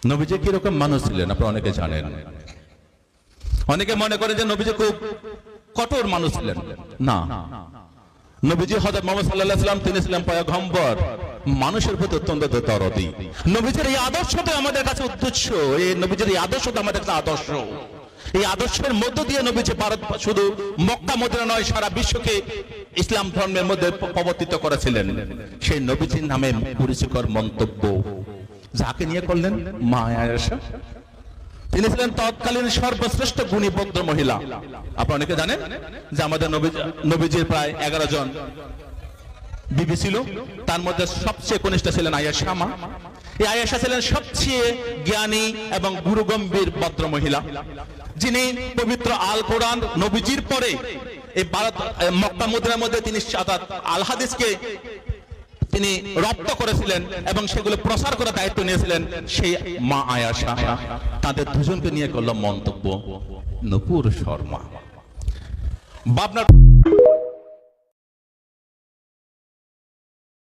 নবীজি কিরকম মানুষ ছিলেন আপনারা অনেকে জানেন। অনেকে মনে করে যে নবীজি খুব কঠোর মানুষ ছিলেন। না, নবীজি হযরত মুহাম্মদ সাল্লাল্লাহু আলাইহি ওয়াসাল্লাম তিনি ছিলেন পয়গম্বর, মানুষের প্রতি অত্যন্ত দরদি। নবীজির এই আদর্শটা আমাদের কাছে উদ্দেশ্য, এই নবীজির এই আদর্শটা আমাদের কাছে আদর্শ। এই আদর্শের মধ্য দিয়ে নবীজি ভারত শুধু মক্কা মদিনা নয় সারা বিশ্বকে ইসলাম ধর্মের মধ্যে প্রবর্তিত করেছিলেন। সেই নবীজির নামে কুরুচিকর মন্তব্য যাকে নিয়ে করলেন মা আয়েশা, তিনি ছিলেন তৎকালীন সর্বশ্রেষ্ঠ গুণী ভদ্র মহিলা। আপনারা অনেকে জানেন যে আমাদের নবীজির প্রায় 11 জন বিবি ছিল, তার মধ্যে সবচেয়ে কনিষ্ঠ ছিলেন আয়েশা মা। এই আয়েশা ছিলেন সবচেয়ে জ্ঞানী এবং গুরুগম্ভীর ভদ্র মহিলা, যিনি পবিত্র আল কোরআন নবীজির পরে এই ভারত মক্কা মদিনার মধ্যে তিনি আল হাদিসকে তিনি রপ্ত করেছিলেন এবং সেগুলো প্রসার করার দায়িত্ব নিয়েছিলেন সেই মা আয়েশা। তাদের দুজনকে নিয়ে করলাম মন্তব্য নূপুর শর্মা।